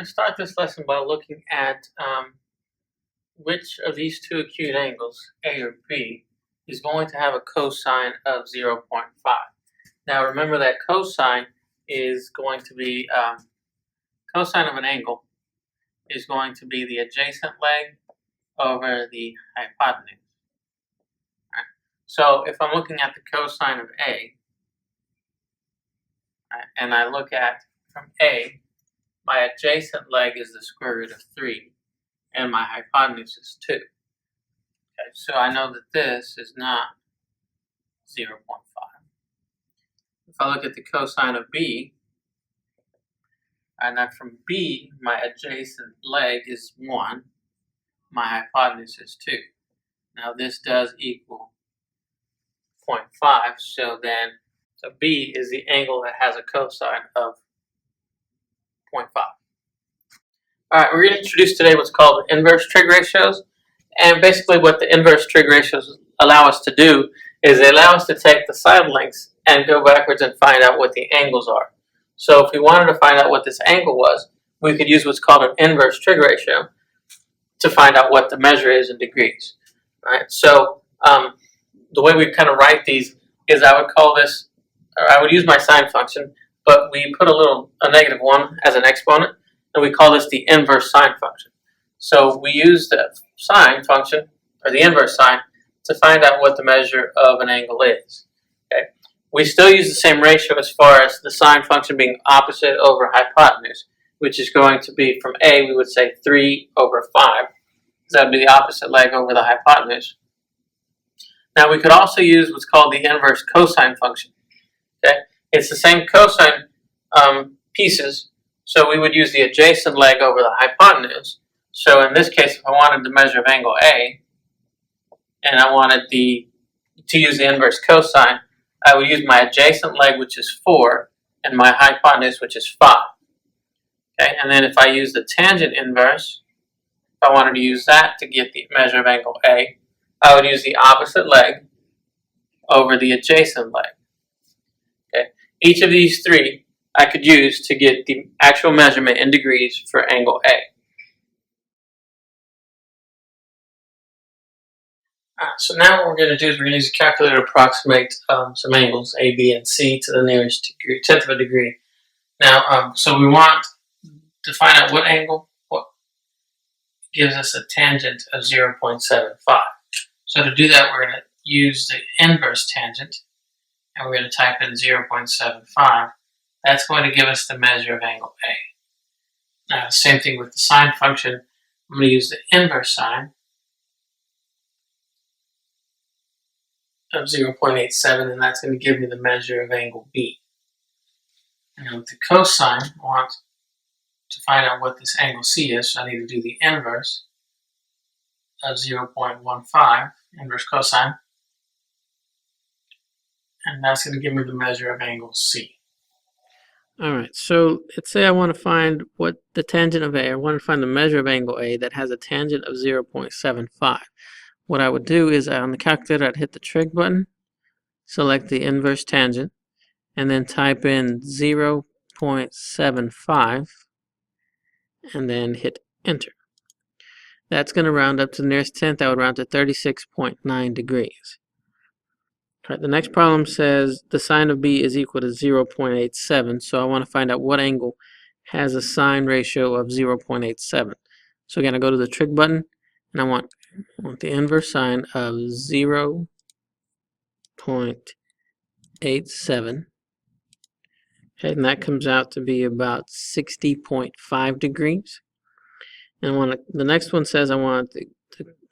going to start this lesson by looking at which of these two acute angles, A or B, is going to have a cosine of 0.5. Now remember that cosine is going to be, cosine of an angle is going to be the adjacent leg over the hypotenuse. Right. So if I'm looking at the cosine of A, right, and I look at from A, my adjacent leg is the square root of 3, and my hypotenuse is 2. Okay, so I know that this is not 0.5. If I look at the cosine of B, and then from B, my adjacent leg is 1, my hypotenuse is 2. Now this does equal 0.5, so B is the angle that has a cosine of 0.5. Alright, we're going to introduce today what's called inverse trig ratios. And basically what the inverse trig ratios allow us to do is they allow us to take the side lengths and go backwards and find out what the angles are. So if we wanted to find out what this angle was, we could use what's called an inverse trig ratio to find out what the measure is in degrees. Alright, so the way we kind of write these is I would call this, or I would use my sine function, but we put a negative 1 as an exponent, and we call this the inverse sine function. So we use the sine function, or the inverse sine, to find out what the measure of an angle is. Okay. We still use the same ratio as far as the sine function being opposite over hypotenuse, which is going to be from A, we would say 3 over 5. That would be the opposite leg over the hypotenuse. Now we could also use what's called the inverse cosine function. Okay. It's the same cosine pieces, so we would use the adjacent leg over the hypotenuse. So in this case, if I wanted the measure of angle A, and I wanted to use the inverse cosine, I would use my adjacent leg, which is 4, and my hypotenuse, which is 5. Okay, and then if I use the tangent inverse, if I wanted to use that to get the measure of angle A, I would use the opposite leg over the adjacent leg. Okay, each of these three I could use to get the actual measurement in degrees for angle A. So now what we're going to do is we're going to use a calculator to approximate some angles, A, B, and C, to the nearest degree, tenth of a degree. Now, so we want to find out what angle gives us a tangent of 0.75. So to do that, we're going to use the inverse tangent, and we're going to type in 0.75. That's going to give us the measure of angle A. Now, same thing with the sine function. I'm going to use the inverse sine of 0.87, and that's going to give me the measure of angle B. And with the cosine, I want to find out what this angle C is, so I need to do the inverse of 0.15, inverse cosine, and that's going to give me the measure of angle C. Alright, so let's say I want to find what the tangent of A, I want to find the measure of angle A that has a tangent of 0.75. What I would do is on the calculator I'd hit the trig button, select the inverse tangent, and then type in 0.75 and then hit enter. That's going to round up to the nearest tenth. That would round to 36.9 degrees. All right, the next problem says the sine of B is equal to 0.87, so I want to find out what angle has a sine ratio of 0.87. So again, I go to the trig button, and I want the inverse sine of 0.87. Okay, and that comes out to be about 60.5 degrees. And the next one says I want to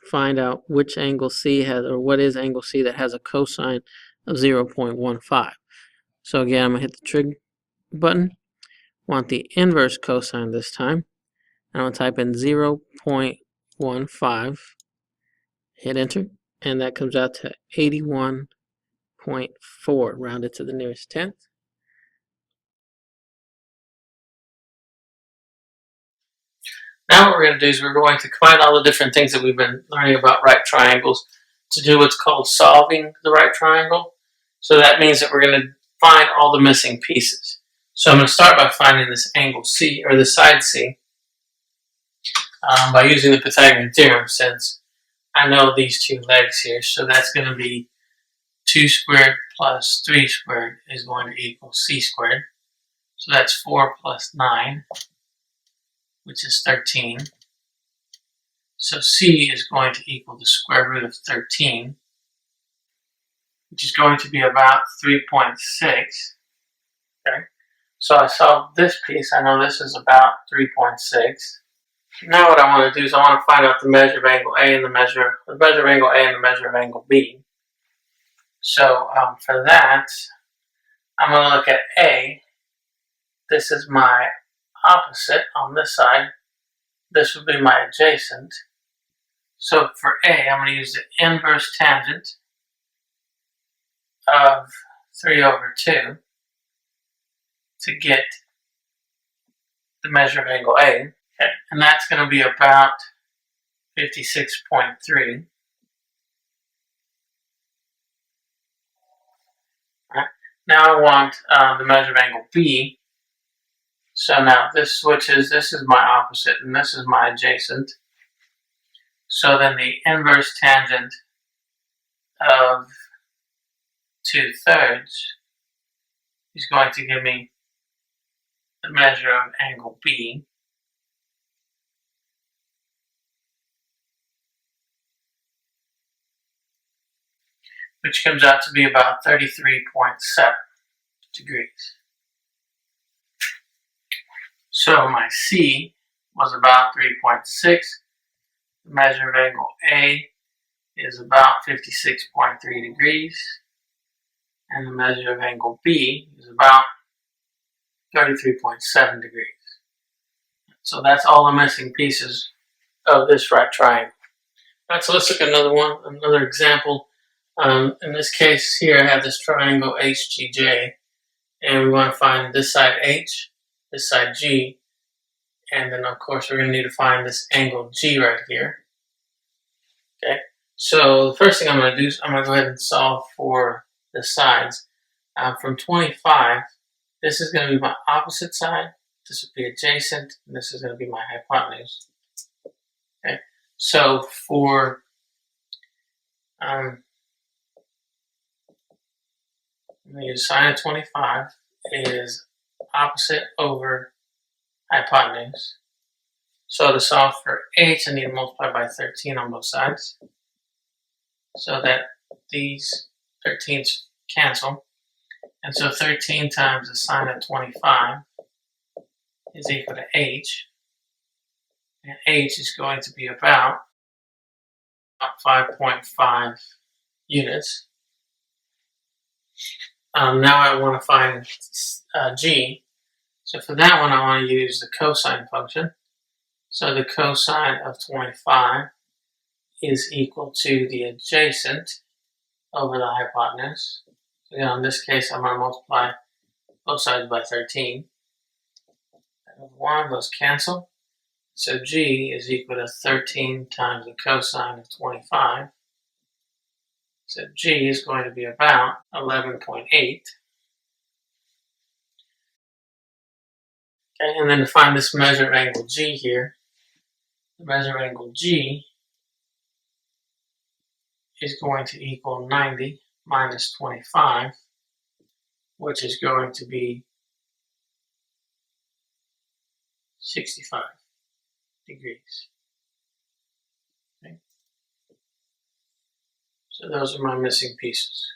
find out which angle C has, or what is angle C that has a cosine of 0.15. So again, I'm going to hit the trig button, want the inverse cosine this time, and I'm going to type in 0.15, hit enter, and that comes out to 81.4, rounded to the nearest tenth. Now what we're going to do is we're going to combine all the different things that we've been learning about right triangles to do what's called solving the right triangle. So that means that we're going to find all the missing pieces. So I'm going to start by finding this angle C, or the side C. by using the Pythagorean theorem, since I know these two legs here. So that's going to be 2 squared plus 3 squared is going to equal c squared. So that's 4 plus 9, which is 13. So c is going to equal the square root of 13, which is going to be about 3.6. Okay. So I solved this piece. I know this is about 3.6. Now what I want to do is I want to find out the measure of angle A and the measure of angle A and the measure of angle B. So for that, I'm going to look at A. This is my opposite on this side. This would be my adjacent. So for A, I'm going to use the inverse tangent of 3 over 2 to get the measure of angle A. Okay. And that's going to be about 56.3. Right. Now I want the measure of angle B. So now this switches, this is my opposite and this is my adjacent. So then the inverse tangent of 2/3 is going to give me the measure of angle B. Which comes out to be about 33.7 degrees. So my C was about 3.6. The measure of angle A is about 56.3 degrees. And the measure of angle B is about 33.7 degrees. So that's all the missing pieces of this right triangle. Alright, so let's look at another example. In this case here I have this triangle HGJ, and we want to find this side H, this side G, and then of course we're going to need to find this angle G right here. Okay, so the first thing I'm going to do is I'm going to go ahead and solve for the sides. From 25, this is going to be my opposite side, this would be adjacent, and this is going to be my hypotenuse. Okay, so for I'm going to use sine of 25 is opposite over hypotenuse. So to solve for h, I need to multiply by 13 on both sides, so that these 13s cancel. And so 13 times the sine of 25 is equal to h. And h is going to be about 5.5 units. Now I want to find g. So for that one, I want to use the cosine function. So the cosine of 25 is equal to the adjacent over the hypotenuse. So again, in this case, I'm going to multiply both sides by 13. 1, those cancel. So g is equal to 13 times the cosine of 25. So g is going to be about 11.8. Okay, and then to find this measure of angle G here, the measure of angle G is going to equal 90 minus 25, which is going to be 65 degrees. Okay. So those are my missing pieces.